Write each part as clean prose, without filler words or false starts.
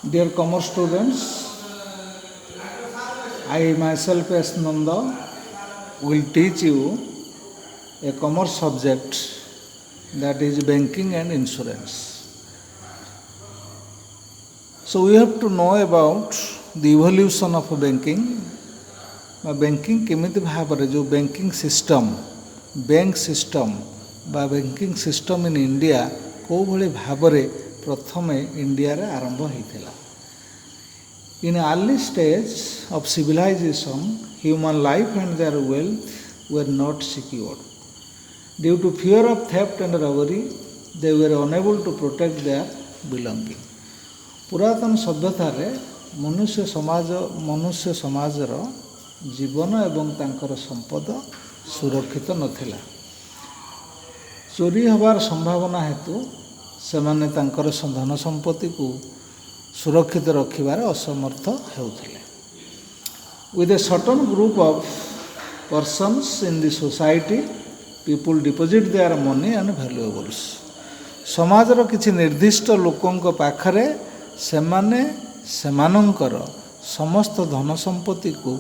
Dear commerce students, I myself as Nanda will teach you a commerce subject, that is banking and insurance. So we have to know about the evolution of banking. Banking केमिति भाव रे जो banking system bank system बा banking system in India को भली भाव रे प्रथमे इंडिया रे आरंभ होइथिला. In early stage of civilization, human life and their wealth were not secured. Due to fear of theft and robbery, they were unable to protect their belonging. पुरातन सभ्यता रे मनुष्य समाजर जीवन एवं तांकर संपद सुरक्षित नथिला. चोरी हबार संभावना हेतु सेमाने तांकर धन संपत्ति को सुरक्षित रखिबार असमर्थ हेउथिले. With a certain group of persons in the society, people deposit their money and valuables. समाजर किछि निर्दिष्ट लोकंक पाखरे सेमाने सेमानंकर समस्त धन संपत्ति को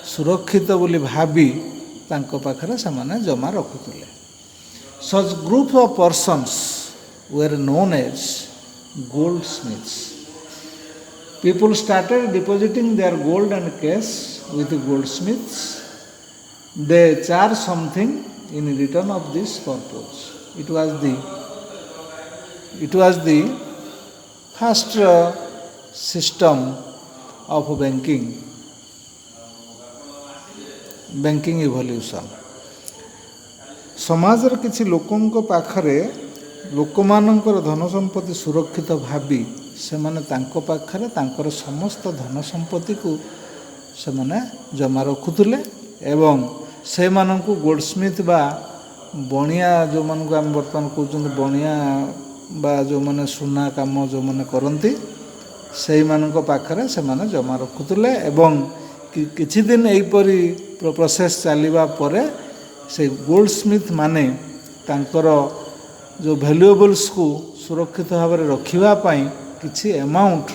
सुरक्षित बोली भाबी तांको पाखरे सेमाने जमा रखुथिले. Such group of persons were known as goldsmiths. People started depositing their gold and cash with goldsmiths. They charged something in return of this purpose. It was the first system of banking evolution. समाजर किछि लोकंक पाखरे लोकमानंकर धन संपत्ति सुरक्षित भाबी सेमाने तांको पाखरे तांकर समस्त धन संपत्ति को सेमाने जमा रखुथिले एवं से मानंकु गोल्डस्मिथ बा बणिया जो मानकु हम वर्तमान कहउछन बणिया बा जो माने सुना काम जो माने करंती सेही मानंक पाखरे सेमाने जमा रखुथिले एवं किछि दिन एहीपरि प्रोसेस चलिबा परे से गोल्डस्मिथ माने तांकर जो वैल्यूएबल्स को सुरक्षित भाव में रखिबा पई किछि अमाउंट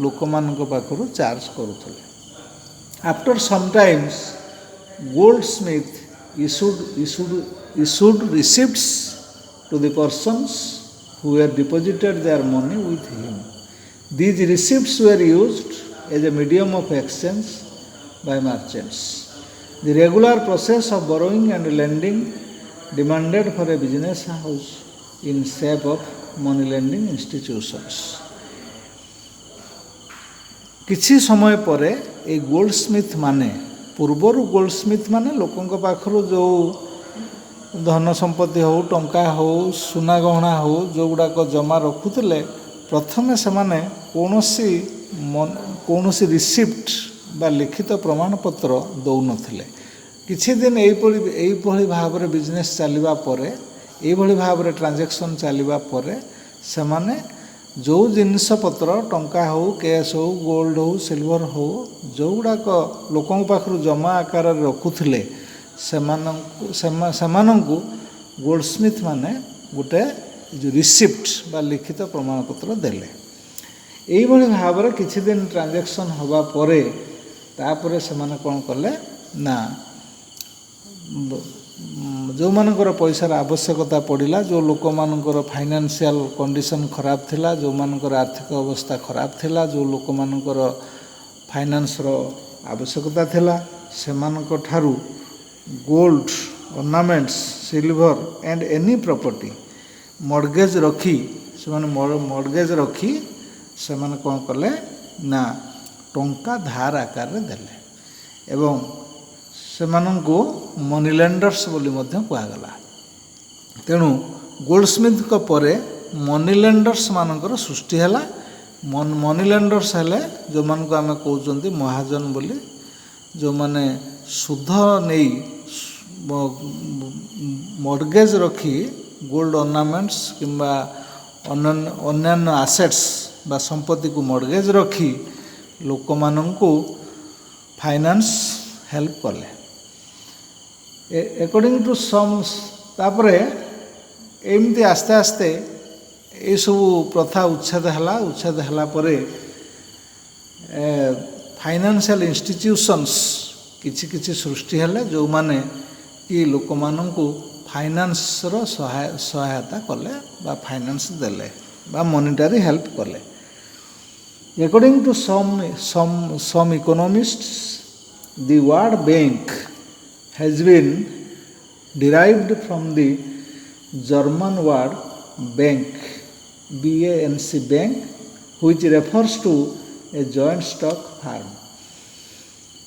लोकमानक पाखरु चार्ज करुथिले. After some times goldsmith issued receipts to the persons who had deposited their money with him. These receipts were used as a medium of exchange by merchants. The regular process of borrowing and lending demanded for a business house in shape of money lending institutions. किछि समय परे ए Goldsmith माने पूर्वर Goldsmith माने लोकंक पाखरु जो धन संपत्ति हो टंका हो सुना गहना हो जो गुड़ाक जमा रखुथिले प्रथमे सेमाने कौनसी रिसिप्ट बा लिखित प्रमाणपत्र दौ नथिले. किछि दिन एही भाव रे बिजनेस चलिबा परे एही भाव रे ट्रांजैक्शन चलिबा परे सेमाने जो जिनिस पत्र टंका हो कैश हो गोल्ड हो सिल्वर हो जो गुड़ाक लोकंक पाखरु जमा आकार रखुथिले सेमानंकु गोल्डस्मिथ माने गोटे जो रिसिप्ट बा लिखित प्रमाणपत्र देले. एही भाव रे किछि दिन ट्रांजैक्शन होबा परे तापरे सेमाने कोन कले ना जो मानकर पैसार आवश्यकता पड़िला जो लोक मानकर फाइनेंशियल कंडीशन खराब थिला जो मानकर आर्थिक अवस्था खराब थिला जो लोक मानकर फाइनेंस रो आवश्यकता थिला से मानक ठारू gold ornaments silver and any property mortgage रखी से मॉर्गेज रखी से माने कोन कले ना टंका धार आकार रे देले एवं सेमानंको मनी लेंडर्स बोली मध्य कहगला. तेणु गोल्डस्मिथ को परे मनी लेंडर्स मानकर सृष्टि हैला. मनी लेंडर्स हेले जो मान को आमे कहउचंती महाजन बोली जो माने सुध नेई मॉर्गेज रखी गोल्ड ऑर्नामेंट्स किंबा अन्यान्य एसेट्स बा संपत्ति को मॉर्गेज रखी लोक मानंको फाइनेंस हेल्प कले. अकॉर्डिंग टू सम तापरे एमती आस्ते आस्ते ଏସବୁ ପ୍ରଥା ଉଚ୍ଛେଦ ହେଲା ପରେ ଫାଇନାନ୍ସିଆଲ ଇନଷ୍ଟିଟ୍ୟୁସନ୍ସ କିଛି କିଛି ସୃଷ୍ଟି ହେଲେ ଯେଉଁମାନେ କି ଲୋକମାନଙ୍କୁ ଫାଇନାନ୍ସର ସହାୟତା କଲେ ବା ଫାଇନାନ୍ସ ଦେଲେ ବା ମନିଟାରୀ ହେଲ୍ପ କଲେ। According to some economists, the word bank has been derived from the German word bank, B-A-N-C, bank, which refers to a joint stock firm.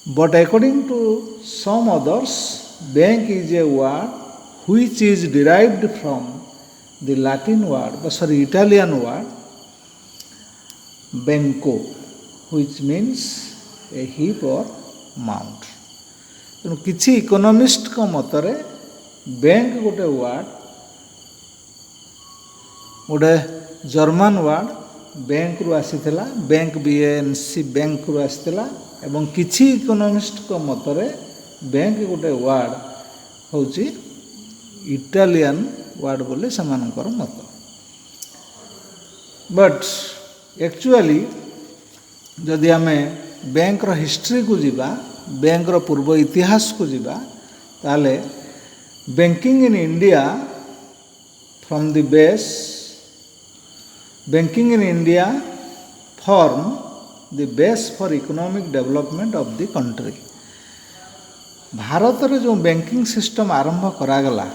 But according to some others, bank is a word which is derived from the Italian word banco, which means a heap or mound. ତେଣୁ କିଛି ଇକୋନୋମିଷ୍ଟଙ୍କ ମତରେ bank ଗୋଟେ ward, ଗୋଟେ German ward ବ୍ୟାଙ୍କରୁ ଆସିଥିଲା, bank BANC ବ୍ୟାଙ୍କରୁ ଆସିଥିଲା। ଏବଂ କିଛି ଇକୋନୋମିଷ୍ଟଙ୍କ ମତରେ ବ୍ୟାଙ୍କ ଗୋଟେ ୱାର୍ଡ଼ ହେଉଛି ଇଟାଲିଆନ ୱାର୍ଡ଼ ବୋଲି ସେମାନଙ୍କର ମତ। ବଟ୍ ଆକ୍ଚୁଆଲି ଯଦି ଆମେ ବ୍ୟାଙ୍କର ହିଷ୍ଟ୍ରିକୁ ଯିବା, ବ୍ୟାଙ୍କର ପୂର୍ବ ଇତିହାସକୁ ଯିବା, ତାହେଲେ banking in India from the base, banking in India form the base for economic development of the country. ଭାରତରେ ଯେଉଁ ବ୍ୟାଙ୍କିଂ ସିଷ୍ଟମ୍ ଆରମ୍ଭ କରାଗଲା,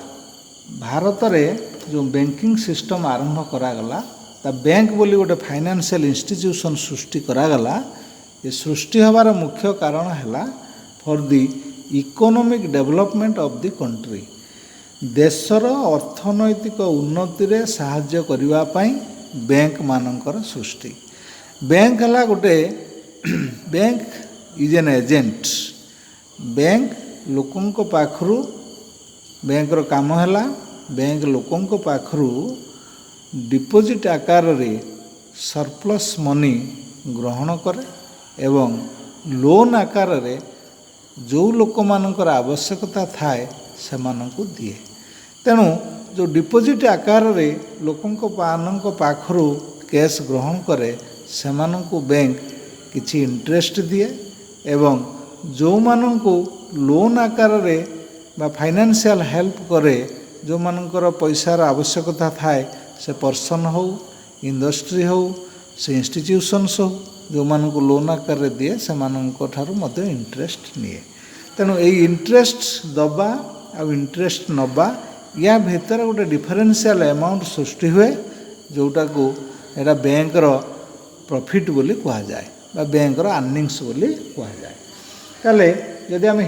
ତା ବ୍ୟାଙ୍କ ବୋଲି ଗୋଟେ ଫାଇନାନ୍ସିଆଲ ଇନଷ୍ଟିଟ୍ୟୁସନ୍ ସୃଷ୍ଟି କରାଗଲା। ଏ ସୃଷ୍ଟି ହେବାର ମୁଖ୍ୟ କାରଣ ହେଲା for the economic development of the country, ଦେଶର ଅର୍ଥନୈତିକ ଉନ୍ନତିରେ ସାହାଯ୍ୟ କରିବା ପାଇଁ ବ୍ୟାଙ୍କ ମାନଙ୍କର ସୃଷ୍ଟି। ବ୍ୟାଙ୍କ ହେଲା ଗୋଟେ, bank is an agent. Bank ଲୋକଙ୍କ ପାଖରୁ, ବ୍ୟାଙ୍କର କାମ ହେଲା ବ୍ୟାଙ୍କ ଲୋକଙ୍କ ପାଖରୁ ଡିପୋଜିଟ୍ ଆକାରରେ ସରପ୍ଲସ୍ ମନି ଗ୍ରହଣ କରେ ଏବଂ ଲୋନ୍ ଆକାରରେ ଯେଉଁ ଲୋକମାନଙ୍କର ଆବଶ୍ୟକତା ଥାଏ ସେମାନଙ୍କୁ ଦିଏ। ତେଣୁ ଯେଉଁ ଡିପୋଜିଟ୍ ଆକାରରେ ଲୋକମାନଙ୍କ ପାଖରୁ କ୍ୟାସ୍ ଗ୍ରହଣ କରେ ସେମାନଙ୍କୁ ବ୍ୟାଙ୍କ କିଛି ଇଣ୍ଟରେଷ୍ଟ ଦିଏ ଏବଂ ଯେଉଁମାନଙ୍କୁ ଲୋନ୍ ଆକାରରେ ବା ଫାଇନାନ୍ସିଆଲ ହେଲ୍ପ କରେ, ଯେଉଁମାନଙ୍କର ପଇସାର ଆବଶ୍ୟକତା ଥାଏ, ସେ ପର୍ସନ୍ ହେଉ, ଇଣ୍ଡଷ୍ଟ୍ରି ହେଉ, ସେ ଇନଷ୍ଟିଟ୍ୟୁସନ୍ସ ହେଉ, ଯେଉଁମାନଙ୍କୁ ଲୋନ୍ ଆକାରରେ ଦିଏ ସେମାନଙ୍କ ଠାରୁ ମଧ୍ୟ ଇଣ୍ଟରେଷ୍ଟ ନିଏ। ତେଣୁ ଏଇ ଇଣ୍ଟରେଷ୍ଟ ଦେବା ଆଉ ଇଣ୍ଟରେଷ୍ଟ ନେବା, ୟା ଭିତରେ ଗୋଟେ ଡିଫରେନ୍ସିଆଲ ଆମାଉଣ୍ଟ ସୃଷ୍ଟି ହୁଏ, ଯେଉଁଟାକୁ ଏଇଟା ବ୍ୟାଙ୍କର ପ୍ରଫିଟ୍ ବୋଲି କୁହାଯାଏ ବା ବ୍ୟାଙ୍କର ଆର୍ନିଙ୍ଗସ୍ ବୋଲି କୁହାଯାଏ। ତାହେଲେ ଯଦି ଆମେ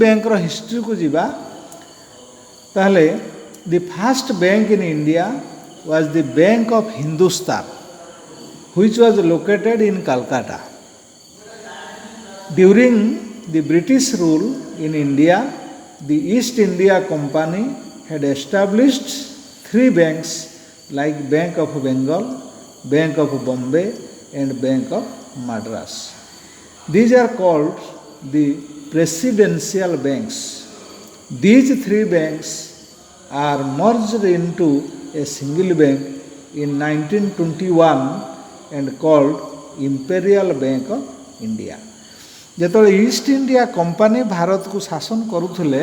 ବ୍ୟାଙ୍କର ହିଷ୍ଟ୍ରିକୁ ଯିବା, ତାହେଲେ the first bank in India was the Bank of Hindustan, which was located in Calcutta. During the British rule in India, the East India Company had established 3 banks like Bank of Bengal, Bank of Bombay and Bank of Madras. These are called the Presidential Banks. These 3 banks are merged into a single bank in 1921 and called Imperial Bank of India. ଯେତେବେଳେ East India company ଭାରତକୁ ଶାସନ କରୁଥିଲେ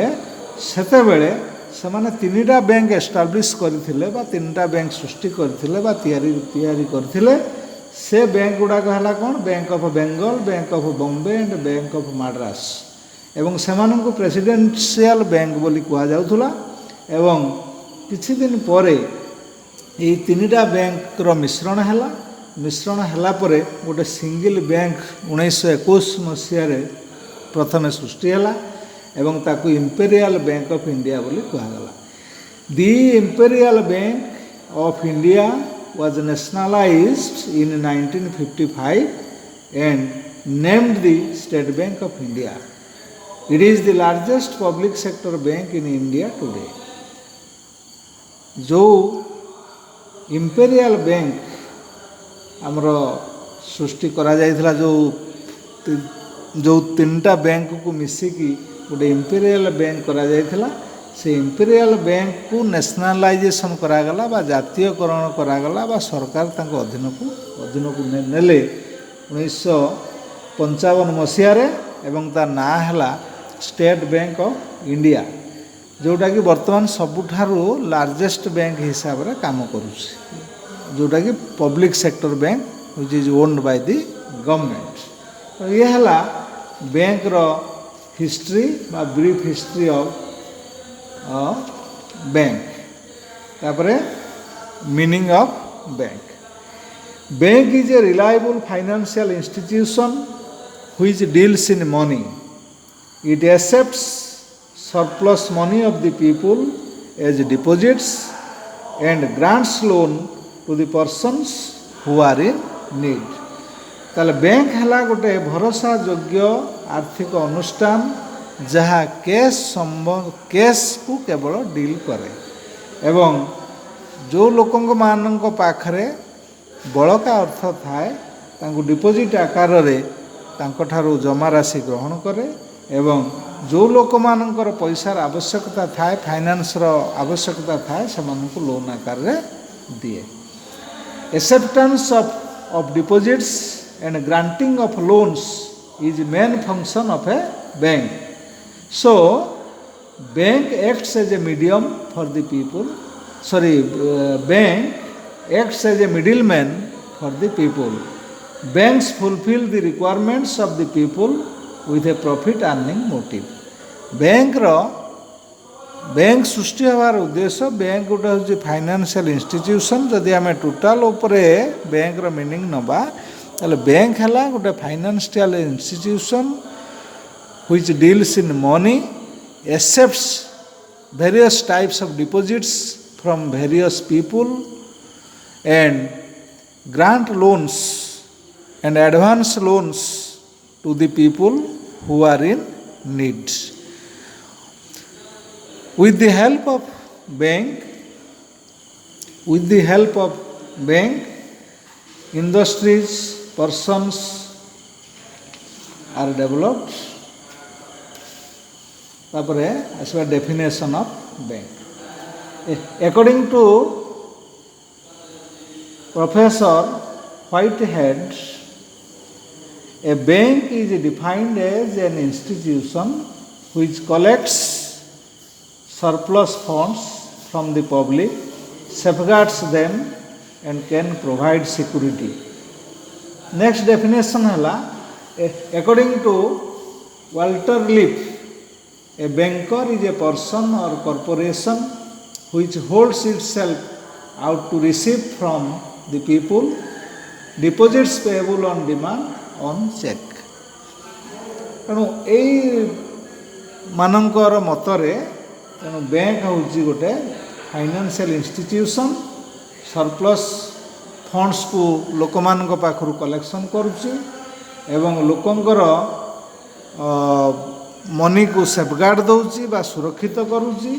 ସେତେବେଳେ ସେମାନେ 3ଟା bank establish କରିଥିଲେ ବା 3ଟା bank ସୃଷ୍ଟି କରିଥିଲେ ବା ତିଆରି କରିଥିଲେ। ସେ ବ୍ୟାଙ୍କ ଗୁଡ଼ାକ ହେଲା କ'ଣ? Bank of Bengal, bank of Bombay and bank of Madras. ଏବଂ ସେମାନଙ୍କୁ ପ୍ରେସିଡେନ୍ସିଆଲ ବ୍ୟାଙ୍କ ବୋଲି କୁହାଯାଉଥିଲା। ଏବଂ କିଛି ଦିନ ପରେ ଏହି 3ଟା ବ୍ୟାଙ୍କର ମିଶ୍ରଣ ହେଲା ପରେ ଗୋଟେ ସିଙ୍ଗଲ ବ୍ୟାଙ୍କ 1921 ମସିହାରେ ପ୍ରଥମେ ସୃଷ୍ଟି ହେଲା ଏବଂ ତାକୁ ଇମ୍ପେରିଆଲ ବ୍ୟାଙ୍କ ଅଫ୍ ଇଣ୍ଡିଆ ବୋଲି କୁହାଗଲା। The imperial bank of India was nationalized in 1955 and named the State Bank of India. It is the largest public sector bank in India today. जो imperial bank आमर सृष्टि करा जाइथिला, जो 3टा bank को मिसिकी गोटे imperial bank करा जाइथिला, से इंपीरियल बैंक को nationalisation करागला बा जातीयकरण करागला बा सरकार तांको अधीन को नेले 1955 मसीह एवं ता ना है स्टेट बैंक ऑफ इंडिया जोटा कि वर्तमान सबुठारु लार्जेस्ट बैंक हिसाब रे काम करुछि जोटा कि public sector bank which is owned by the government. तो ये हला बैंक रो हिस्ट्री बा ब्रीफ हिस्ट्री ऑफ बैंक। तापरे meaning of bank. Bank is a reliable financial institution which deals in money. It accepts surplus money of the people as deposits and grants loan to the persons who are in need। ताले bank हला गोटे भरोसा योग्य आर्थिक अनुष्ठान जहाँ case को केवल डील करे एवं जो लोकों मानक पाखरे बड़का अर्थ थाए तांको डिपोजिट आकार रे तांको ठारो जमा राशि ग्रहण करे एवं जो लोक मानकर पैसार आवश्यकता थाए फाइनेंस आवश्यकता थाए से लोन आकार रे दिए। Acceptance of deposits and granting of loans is main function of a bank. So bank acts as a medium for the people bank acts as a middle man for the people. Banks fulfil the requirements of the people with a profit earning motive। Bank सृष्टि हबार उद्देश्य bank गोटे हूँ financial institution जदि आम total उपरे bank meaning नबा ताले बैंक है गोटे financial institution which deals in money accepts various types of deposits from various people and grant loans and advance loans to the people who are in need। With the help of bank, industries, persons are developed। तापरे आसवा definition of bank। According to Professor Whitehead, a bank is defined as an institution which collects surplus funds from the public, safeguards them and can provide security। Next definition है according to Walter Lipp, a banker is a person or corporation which holds itself out to receive from the people deposits payable on demand on check। तेणु मानकर मतरे तेणु bank हूँ गोटे financial institution surplus funds को लोक मान पाखु collection करुच्ची एवं लोकंकर मनी को सेफगार्ड दौची बा सुरक्षित करुच्ची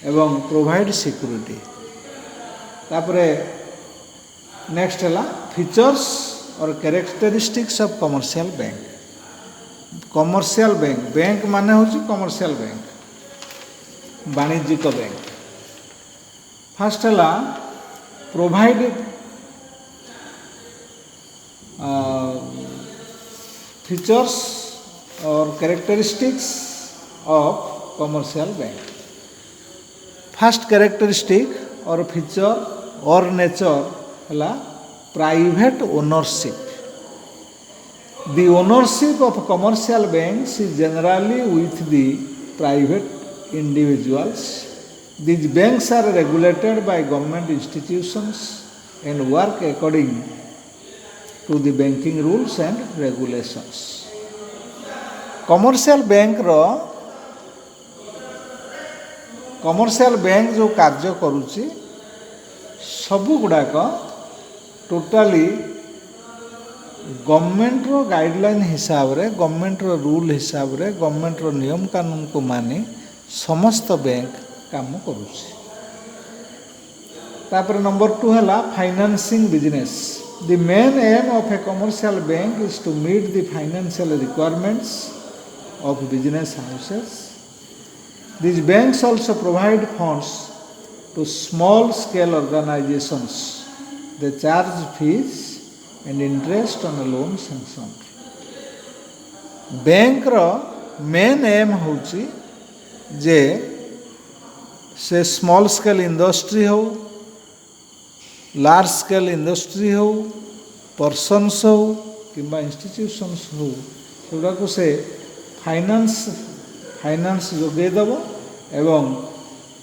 एवं प्रोवाइड सिक्योरिटी। तापरे नेक्स्ट है फीचर्स और characteristics of commercial bank. Commercial bank माने होची कमर्शियल बैंक वाणिज्यिक बैंक। फर्स्ट है प्रोवाइड फीचर्स और characteristics of commercial bank. First characteristic और फीचर और नेचर है private ownership। The ownership of commercial banks is generally with the private individuals। These banks are regulated by government institutions and work according to the banking rules and regulations। commercial bank जो कार्य करुच्ची सबु गुड़ाक totally government रो guideline हिसाब रे government रो rule हिसाब रे government रो नियम कानून को मानी समस्त बैंक काम करुच्ची। तापर नंबर 2 है financing business. The main aim of a commercial bank is to meet the financial requirements of business houses These banks also provide funds to small scale organizations. They charge fees and interest on a loan sanction. Bank रो main aim होची जे से small scale industry हो, large scale industry हो, persons हो किंबा institutions हो, सेगुड़ा को से फाइनान्स जोगे देव एवं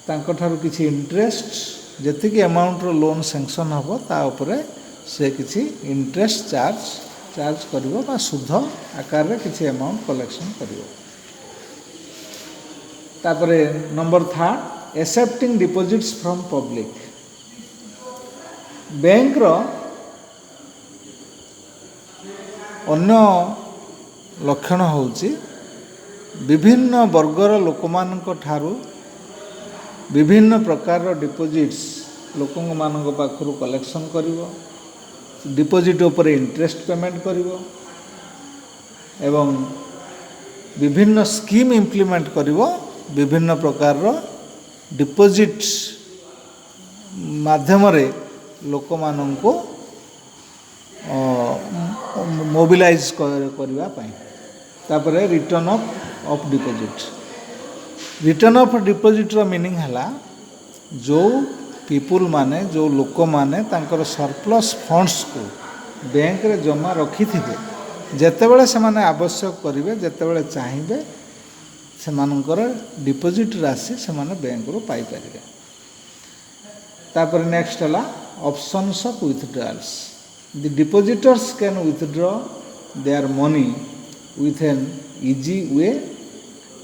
तांकठारु किछि इंटरेस्ट जेतिकी अमाउंट रो लोन सैंक्शन हबो ता उपरे से किछि इंटरेस्ट चार्ज करिवो बा सुध आकार रे किछि अमाउंट कलेक्शन करिवो। तापरे number 3 accepting deposits from public. Bank रो अन्य लक्षण होउची विभिन्न वर्गर लोकमानक ठारू विभिन्न प्रकार डिपॉजिट्स लोकंग मानक पाखरु कलेक्शन करिवो, डिपॉजिट ऊपर इंटरेस्ट पेमेंट करिवो एवं विभिन्न स्कीम इम्प्लीमेंट करिवो, विभिन्न प्रकार डिपॉजिट माध्यम रे लोक माननको मोबिलाइज करबा पई। तापरे return of deposit. Return of deposit रो मीनिंग हला जो पीपुल माने जो लोक माने तांकर सरप्लस फंड्स को बैंक रे जमा रखी थिबे जेतेबेले से माने आवश्यक करिवे जेतेबेले चाहिबे से मानकर डिपॉजिट राशि से माने बैंक रो पाई परिबे। तापर नेक्स्ट हला options of withdrawals. The depositors can withdraw their money with an easy way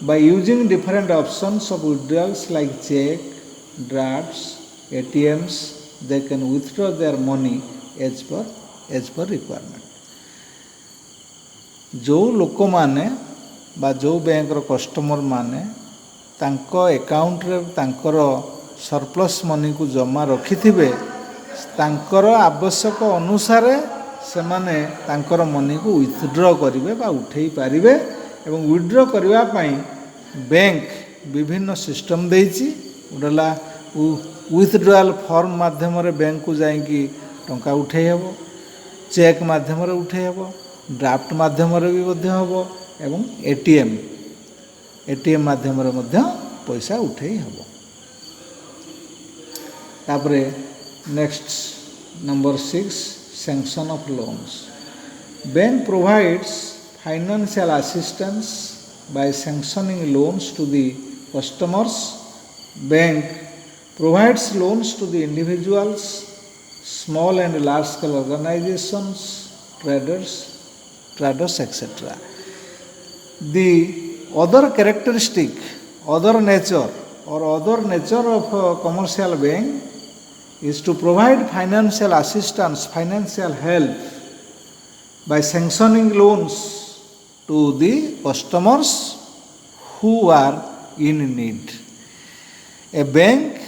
by using different options of withdrawals like check, drafts, ATMs. They can withdraw their money as per requirement. जो लोक माने बा जो bank रो customer माने तांको account रे तांकर surplus money को जमा रखिथिबे तांकर आवश्यक अनुसार से माने तांकर मनी को विथड्रॉ करिवे बा उठेई पारिबे एवं विथड्रॉ करिवा पई बैंक विभिन्न सिस्टम देइछि। उडला विथड्रॉल फॉर्म माध्यम रे बैंक को जाईकी टंका उठेई हेबो, चेक माध्यम रे उठेई हेबो, ड्राफ्ट माध्यम रे भी मध्य हेबो एवं एटीएम माध्यम रे मध्य पैसा उठेई हेबो। तापरे next number 6 sanction of loans. Bank provides financial assistance by sanctioning loans to the customers. Bank provides loans to the individuals, small and large scale organizations, traders etc. The other characteristic, other nature of a commercial bank is to provide financial assistance, financial help by sanctioning loans to the customers who are in need. A bank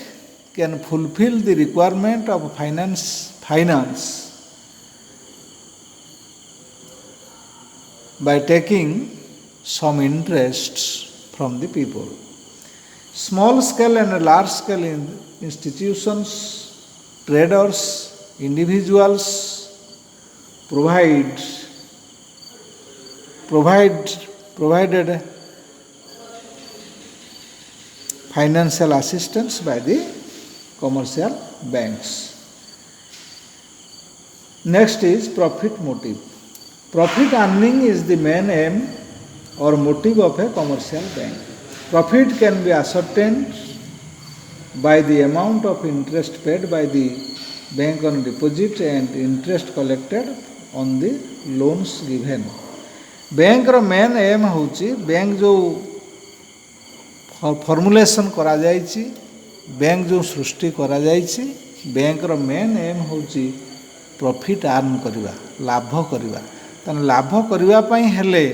can fulfill the requirement of finance by taking some interest from the people. Small scale and large scale institutions, traders, individuals provided financial assistance by the commercial banks. Next is profit motive. Profit earning is the main aim or motive of a commercial bank. Profit can be ascertained by the amount of interest paid by the bank on deposit and interest collected on the loans given. Bank रो main aim होची bank जो formulation करा जायछि, bank जो सृष्टि करा जायछि, bank रो मेन एम होची प्रॉफिट अर्न करिवा, लाभ करिवा। तने लाभ करिवा पई हेले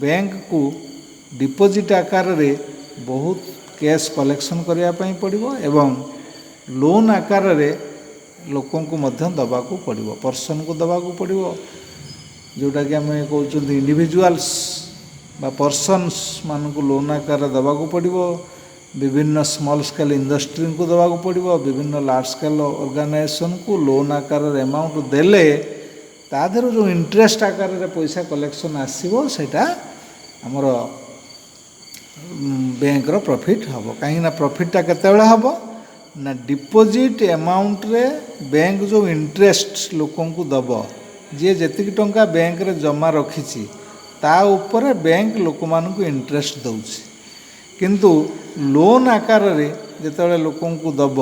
बैंक को डिपॉजिट आकार रे बहुत कैश कलेक्शन करिया पई पड़िबो एवं लोन आकार रे लोकों को मध्य दबाकू पड़िबो, पर्सन को दबाकू पड़िबो, जोटा कि आम कहते इंडिविजुअल्स बा पर्सन्स मान को लोन आकार दबाकू पड़िबो विभिन्न स्मॉल स्केल इंडस्ट्री को देवाक पड़ो, विभिन्न लार्ज स्केल ऑर्गेनाइजेशन को लोन आकार अमाउंट देले तादेर जो इंटरेस्ट आकार पैसा कलेक्शन आसो सेटा आमर बैंक रो प्रॉफिट हम कहीं प्रॉफिटा केतेबेले हम ना डिपोजिट अमाउंट रे बैंक जो इंटरेस्ट लोकों को दब जी जी टंका बैंक रे जमा रखी ता उपरे बैंक लोक मानू इंटरेस्ट दौची किंतु लोन आकार रे जितेबाला लोकों को दब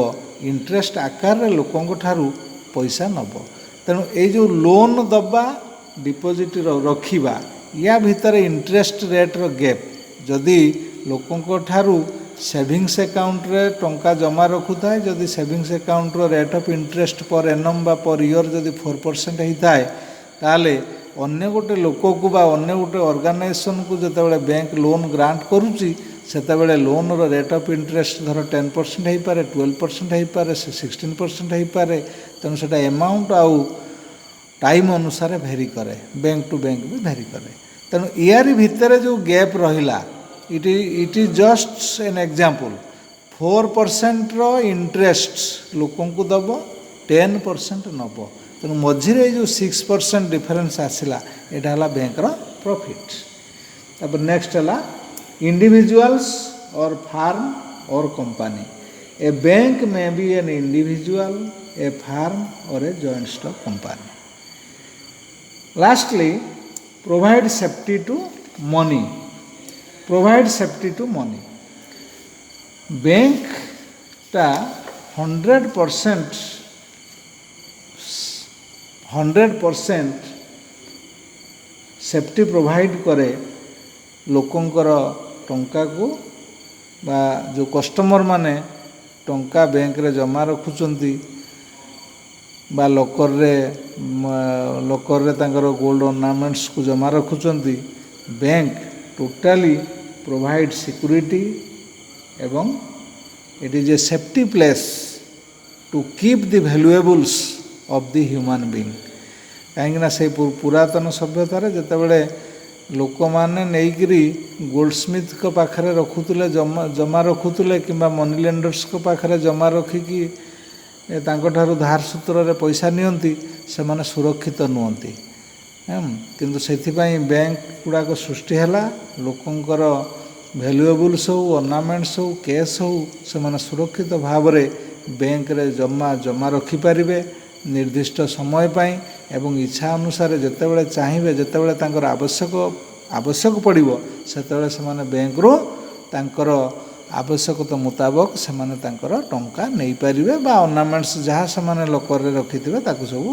इंटरेस्ट आकार रे लोकों ठारू पैसा नब तेणु ये जो लोन दबा डिपोजिट रखिबा या भितर इंटरेस्ट रेट रो गैप जदि लोकों ठारू सेविंग्स अकाउंट रे टंका जमा रखुए जदि सेविंग्स अकाउंट रो rate of interest per annum बा पर ईयर जदि 4% होता है ताले अन्य गोटे लोक को बा अन्य गोटे ऑर्गेनाइजेशन को जितेबाला बैंक लोन ग्रांट करुच्ची सेतेबेले लोन रो रेट ऑफ इंटरेस्ट धर 10% हो पारे 12% हो पारे 16% हो पारे तेणु से अमाउंट आउ टाइम अनुसार भेरी करे बैंक टू बैंक भी भेरी करे तेणु यारी भितर जो गैप रहिला it is just an example 4% रो इंटरेस्ट लोकों को दब 10% नब तेणु मझिरे जो 6% डिफरेंस आसला यहाँ बैंक रो प्रॉफिट। तब नेक्स्ट है इंडिविजुअल्स और फार्म और company. A bank may be an individual a firm और a joint stock company. Lastly provide safety to money. Provide safety to money bank टा 100% सेफ्टी प्रोवाइड करे लोकंकर टंका को बा जो कस्टमर माने टंका बैंक रे जमा रखुचंती बा लॉकर रे तांकर गोल्ड ऑर्नामेंट्स को जमा रखुचंती बैंक टोटाली प्रोवाइड सिक्योरिटी एवं it is a safety place to keep the valuables of the human being कहीं से पुरातन सभ्यतार जितेबाला लोक मैंने नहींकि गोल्डस्मिथ को पाखरे रखुले जमा रखुले कि मनी लेंडर्स को पाखरे जमा रखिकी धार सूत्र रे पैसा नियंती से माने सुरक्षित नुहंती किंतु सेथिपाई बैंक गुड़ाक सृष्टि है लोकंकर वैल्यूएबल्स हो ऑर्नामेंट्स हो कैश हो से माने सुरक्षित भाव रे बैंक रे जमा रखिपारे निर्दिष्ट समय पाई एवं इच्छा अनुसार जितेबाला चाहिए जितेबाला तांकर आवश्यक पड़िबो सेतेबाला से माने बैंक रो तांकर आवश्यकता मुताबक से माने तांकर टंका नहीं पारिबे बा ऑर्नामेंट्स जहाँ से माने लॉकर रे रखिथिबे ताकू सब